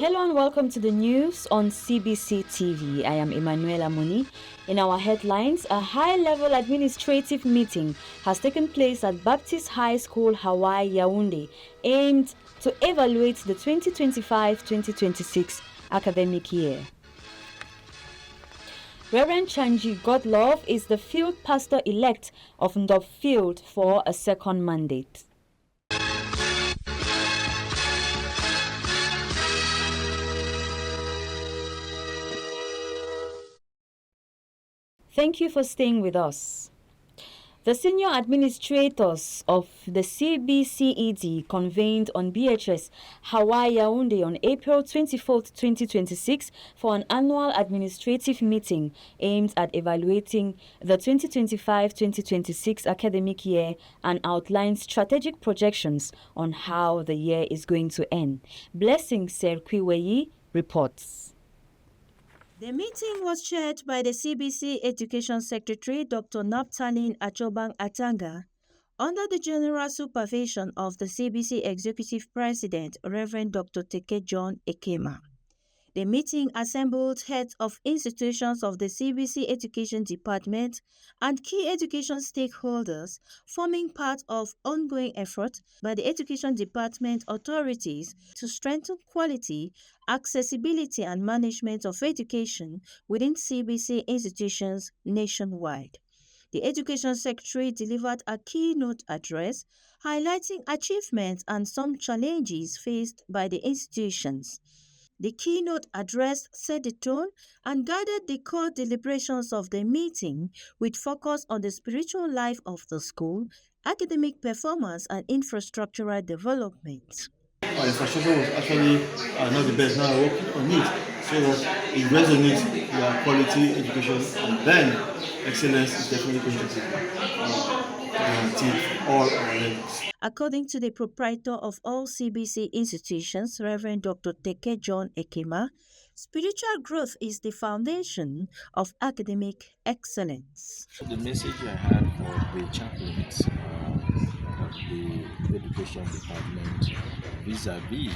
Hello and welcome to the news on CBC TV. I am Emanuela Muni. In our headlines, a high-level administrative meeting has taken place at Baptist High School, Hawaii, Yaoundé, aimed to evaluate the 2025-2026 academic year. Reverend Chanji Godlove is the field pastor-elect of Ndop Field for a second mandate. Thank you for staying with us. The senior administrators of the CBCED convened on BHS Hawaii Yaoundé on April 24, 2026 for an annual administrative meeting aimed at evaluating the 2025-2026 academic year and outlined strategic projections on how the year is going to end. Blessing Serkwiweyi reports. The meeting was chaired by the CBC Education Secretary Dr. Naptalin Achobang Atanga under the general supervision of the CBC Executive President Reverend Dr. Teke John Ekema. The meeting assembled heads of institutions of the CBC Education Department and key education stakeholders, forming part of ongoing efforts by the Education Department authorities to strengthen quality, accessibility and management of education within CBC institutions nationwide. The Education Secretary delivered a keynote address highlighting achievements and some challenges faced by the institutions. The keynote address set the tone and guided the core deliberations of the meeting with focus on the spiritual life of the school, academic performance and infrastructural development. Our infrastructure was actually not the best. Now we're working on it so that it resonates with quality education, and then excellence is definitely going to be guaranteed all our levels. According to the proprietor of all CBC institutions, Reverend Dr. Teke John Ekema, spiritual growth is the foundation of academic excellence. The message I had for the chaplains of the education department vis-a-vis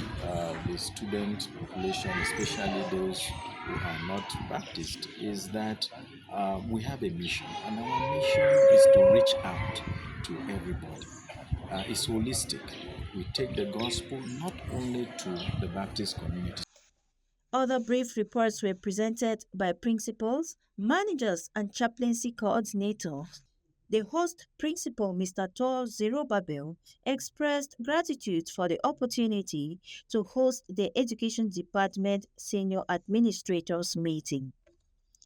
the student population, especially those who are not Baptist, is that we have a mission, and our mission is to reach out to everybody. It's holistic. We take the gospel not only to the Baptist community. Other brief reports were presented by principals, managers, and chaplaincy coordinators. The host principal, Mr. Tor Zerobabel, expressed gratitude for the opportunity to host the Education Department Senior Administrators Meeting.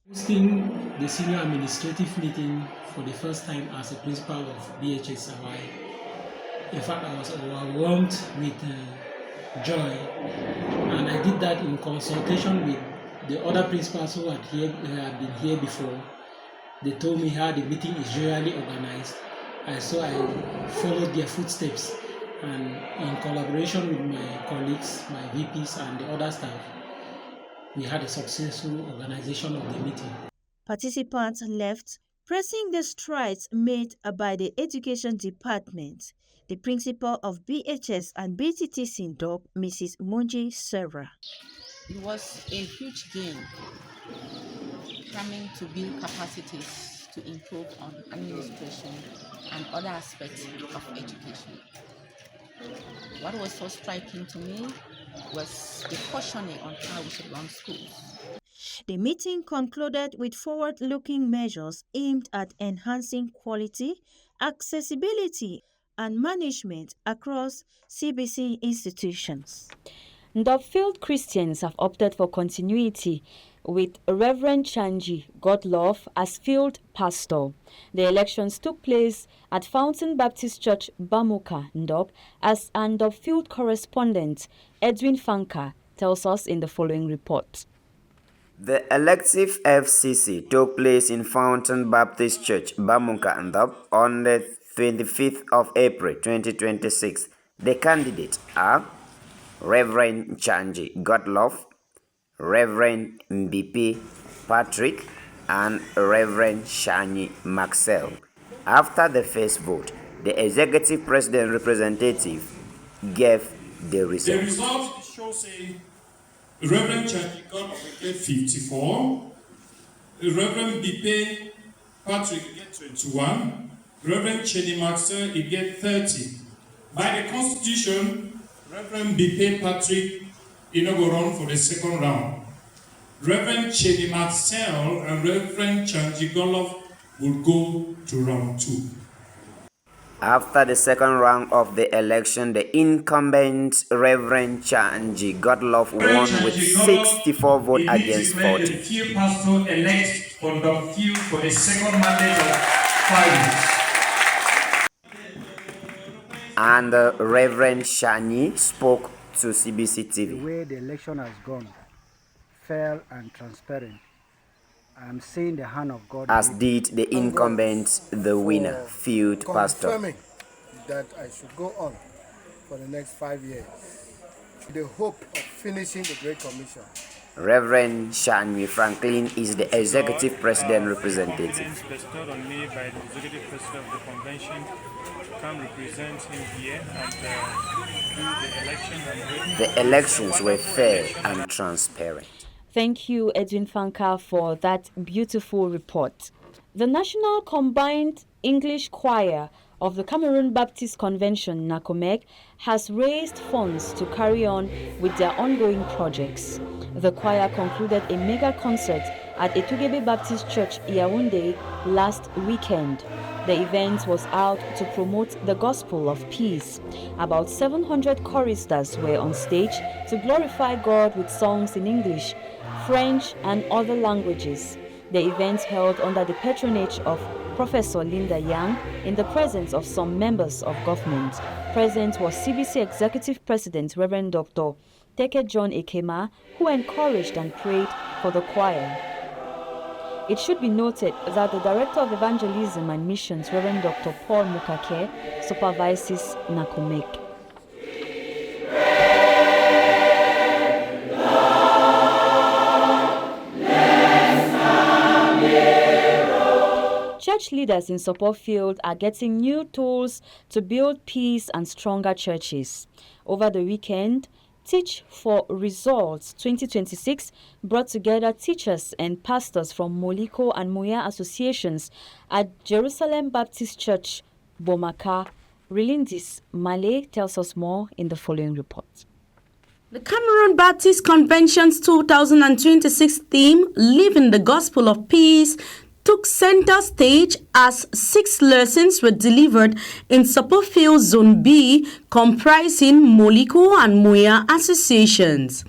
Hosting the Senior Administrative Meeting for the first time as a principal of BHS Hawaii. In fact, I was overwhelmed with joy, and I did that in consultation with the other principals who had been here before. They told me how the meeting is usually organized, and so I followed their footsteps, and in collaboration with my colleagues, my VPs and the other staff, we had a successful organization of the meeting. Participants left praising the strides made by the Education Department. The principal of BHS and BTT Sindop, Mrs. Munji Serra. It was a huge gain coming to build capacities to improve on administration and other aspects of education. What was so striking to me was the cautioning on how we should run schools. The meeting concluded with forward-looking measures aimed at enhancing quality, accessibility, and management across CBC institutions. Ndop Field Christians have opted for continuity with Reverend Chanji Godlove as field pastor. The elections took place at Fountain Baptist Church, Bamuka, Ndop, as Ndop Field correspondent Edwin Fanka tells us in the following report. The elective FCC took place in Fountain Baptist Church, Bamuka, Ndop on the 25th of April 2026. The candidates are Reverend Chanji Godlove, Reverend Mbipi Patrick, and Reverend Shani Maxwell. After the first vote, the executive president representative gave the results. The results shows Reverend Chantikot will get 54. Reverend Bipe Patrick will get 21. Reverend Chedi Maxwell will get 30. By the Constitution, Reverend Bipe Patrick will not go run for the second round. Reverend Chedi Maxwell and Reverend Chanji Golof will go to round 2. After the second round of the election, the incumbent Reverend Chanji Godlove won with 64 votes against 40. The few pastor elect for the few for the second mandate of 5 years. And Reverend Shani spoke to CBC TV. The way the election has gone, fair and transparent. I'm seeing the hand of God. As did the incumbent, the winner, field pastor. Confirming that I should go on for the next 5 years, with the hope of finishing the Great Commission. Reverend Shani Franklin is the executive president representative. Bestowed on me by the executive president of the convention to come represent him here and do the election. The elections were fair and transparent. Thank you, Edwin Fanka, for that beautiful report. The National Combined English Choir of the Cameroon Baptist Convention, NACOMEC, has raised funds to carry on with their ongoing projects. The choir concluded a mega concert at Etugebe Baptist Church, Yaoundé, last weekend. The event was out to promote the gospel of peace. About 700 choristers were on stage to glorify God with songs in English, French, and other languages. The event held under the patronage of Professor Linda Yang in the presence of some members of government. Present was CBC Executive President Reverend Dr. Teke John Ekema, who encouraged and prayed for the choir. It should be noted that the Director of Evangelism and Missions, Reverend Dr. Paul Mukake, supervises NACOMEC. Church leaders in Support Field are getting new tools to build peace and stronger churches. Over the weekend, Teach for Results 2026 brought together teachers and pastors from Moliko and Muya associations at Jerusalem Baptist Church, Bomaka. Relindis Malay tells us more in the following report. The Cameroon Baptist Convention's 2026 theme, Living the Gospel of Peace, took center stage as 6 lessons were delivered in Support Field Zone B, comprising Moliko and Muya associations.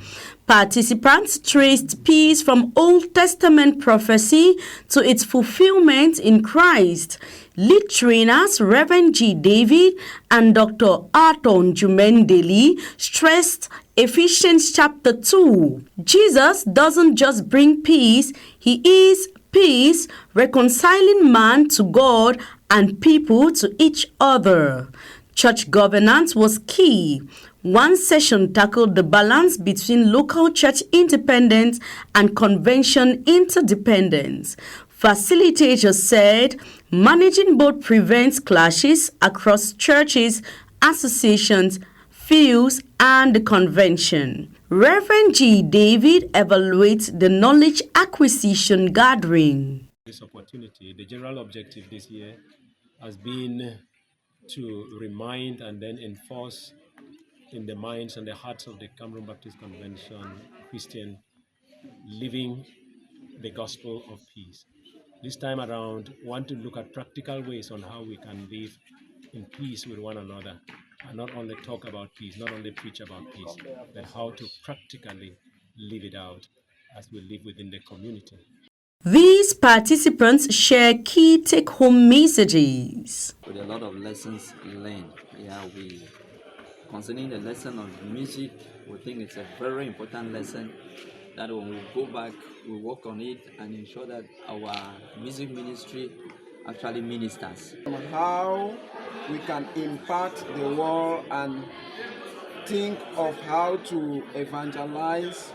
Participants traced peace from Old Testament prophecy to its fulfillment in Christ. Lead trainers Reverend G. David and Dr. Arton Jumendeli stressed Ephesians chapter 2. Jesus doesn't just bring peace, he is peace, reconciling man to God and people to each other. Church governance was key. One session tackled the balance between local church independence and convention interdependence. Facilitators said managing both prevents clashes across churches, associations, fields, and the convention. Reverend G. David evaluates the knowledge acquisition gathering. This opportunity, the general objective this year has been to remind and then enforce in the minds and the hearts of the Cameroon Baptist Convention Christian living the gospel of peace. This time around, want to look at practical ways on how we can live in peace with one another and not only talk about peace, not only preach about peace, but how to practically live it out as we live within the community. These participants share key take-home messages. With a lot of lessons learned, concerning the lesson of music, we think it's a very important lesson that when we go back, we work on it and ensure that our music ministry actually ministers. How we can impact the world and think of how to evangelize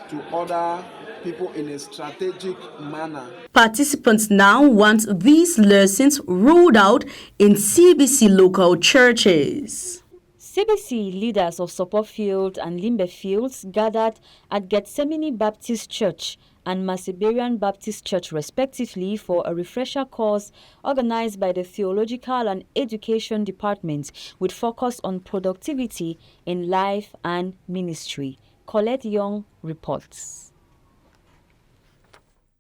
to other people in a strategic manner. Participants now want these lessons rolled out in CBC local churches. CBC leaders of Support Field and Limbe Fields gathered at Gethsemane Baptist Church and Masiberian Baptist Church respectively for a refresher course organized by the Theological and Education Department with focus on productivity in life and ministry. Colette Young reports.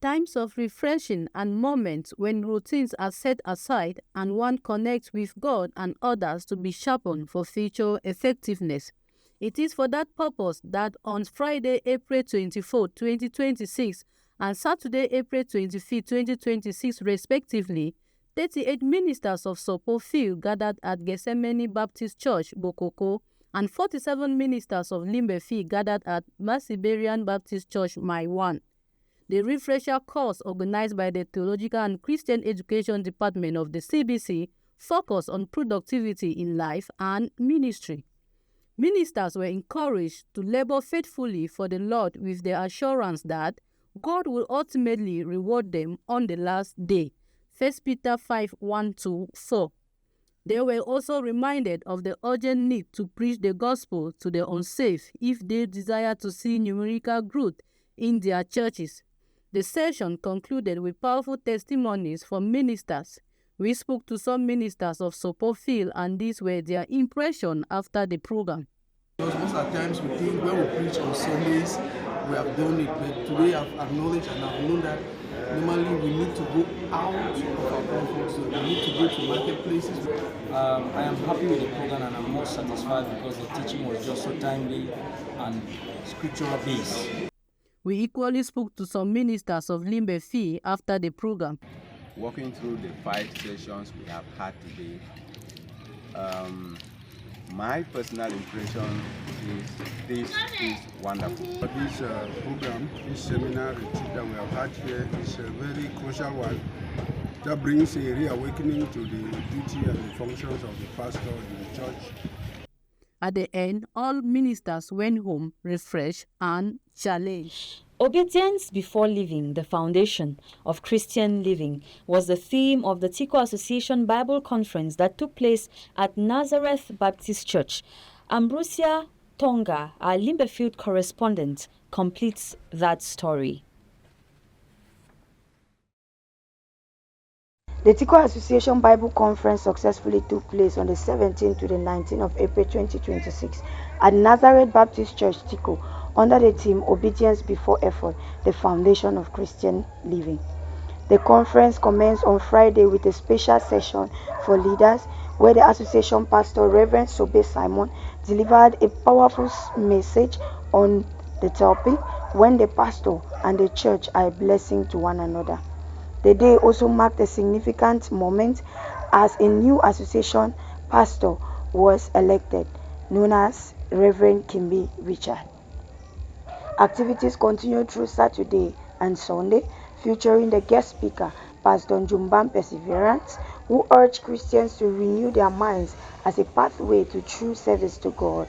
Times of refreshing and moments when routines are set aside and one connects with God and others to be sharpened for future effectiveness. It is for that purpose that on Friday, April 24, 2026 and Saturday, April 25, 2026 respectively, 38 ministers of Support Field gathered at Gethsemane Baptist Church, Bokoko, and 47 ministers of Limbe Field gathered at Masiberian Baptist Church, Maiwan. The refresher course organized by the Theological and Christian Education Department of the CBC focused on productivity in life and ministry. Ministers were encouraged to labor faithfully for the Lord with the assurance that God will ultimately reward them on the last day. 1 Peter 5:1-4. They were also reminded of the urgent need to preach the gospel to the unsafe if they desire to see numerical growth in their churches. The session concluded with powerful testimonies from ministers. We spoke to some ministers of Support Field and these were their impression after the program. Most of the times we think when we preach on Sundays, we have done it, but today I've acknowledged and I've known that normally we need to go out of our comfort zone. We need to go to marketplaces. I am happy with the program and I'm more satisfied because the teaching was just so timely and scriptural based. We equally spoke to some ministers of Limbe Field after the program. Walking through the 5 sessions we have had today, my personal impression is this is wonderful. This program, this seminar retreat that we have had here is a very crucial one that brings a reawakening to the duty and the functions of the pastor in the church. At the end, all ministers went home refreshed and challenged. Obedience before living, the foundation of Christian living, was the theme of the Tico Association Bible Conference that took place at Nazareth Baptist Church. Ambrosia Tonga, our Limbe Field correspondent, completes that story. The Tico Association Bible Conference successfully took place on the 17th to the 19th of April 2026 at Nazareth Baptist Church, Tico, under the theme Obedience Before Effort, the Foundation of Christian Living. The conference commenced on Friday with a special session for leaders where the association pastor Reverend Sobe Simon delivered a powerful message on the topic, when the pastor and the church are a blessing to one another. The day also marked a significant moment as a new association pastor was elected, known as Reverend Kimbi Richard. Activities continued through Saturday and Sunday, featuring the guest speaker, Pastor Jumbam Perseverance, who urged Christians to renew their minds as a pathway to true service to God.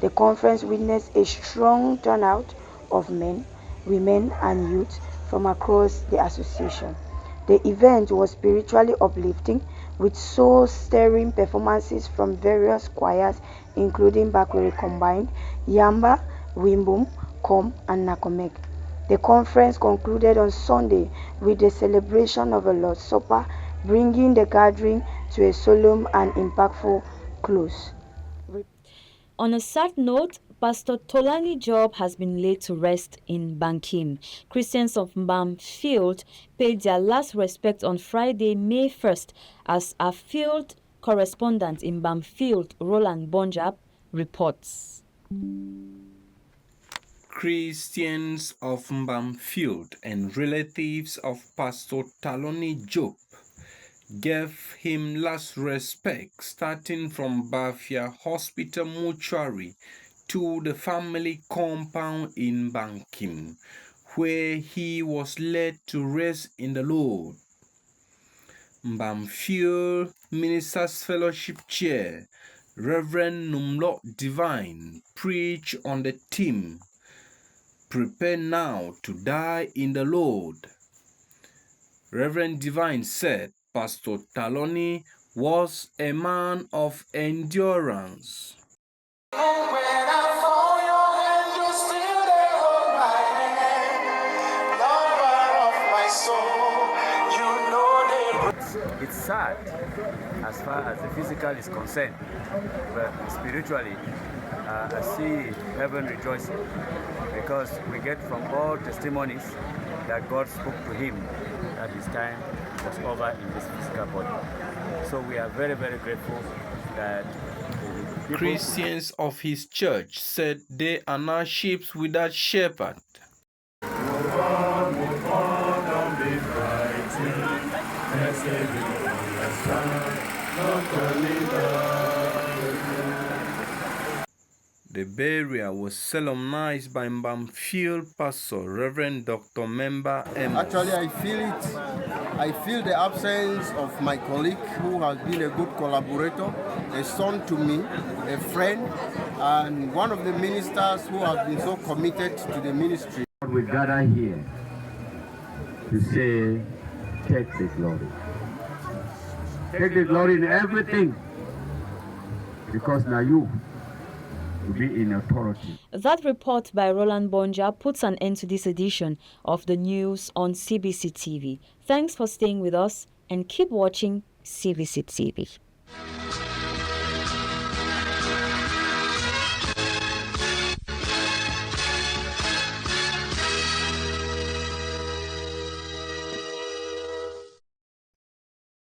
The conference witnessed a strong turnout of men, women, and youth from across the association. The event was spiritually uplifting with soul-stirring performances from various choirs including Bakwere Combined, Yamba, Wimbum, Kom, and Nakomek. The conference concluded on Sunday with the celebration of a Lord's Supper, bringing the gathering to a solemn and impactful close. On a sad note, Pastor Tolani Job has been laid to rest in Bankim. Christians of Mbam Field paid their last respect on Friday, May 1st, as our field correspondent in Mbam Field, Roland Bonjab, reports. Christians of Mbam Field and relatives of Pastor Taloni Job gave him last respect starting from Bafia Hospital Mortuary to the family compound in Bankim, where he was led to rest in the Lord. Mbam Field Ministers Fellowship Chair, Reverend Numlot Divine, preached on the theme, "Prepare now to die in the Lord." Reverend Divine said Pastor Taloni was a man of endurance. It's sad as far as the physical is concerned, but spiritually, I see heaven rejoicing because we get from all testimonies that God spoke to him that his time was over in this physical body. So we are very, very grateful that Christians of his church said they are now sheep without shepherd. The burial was solemnized by Mbamfield Pastor Reverend Dr. Member M. Actually, I feel it. I feel the absence of my colleague who has been a good collaborator, a son to me, a friend, and one of the ministers who has been so committed to the ministry. We gather here to say, take the glory. Take the glory in everything, because now you will be in authority. That report by Roland Bonja puts an end to this edition of the news on CBC TV. Thanks for staying with us and keep watching CBC TV.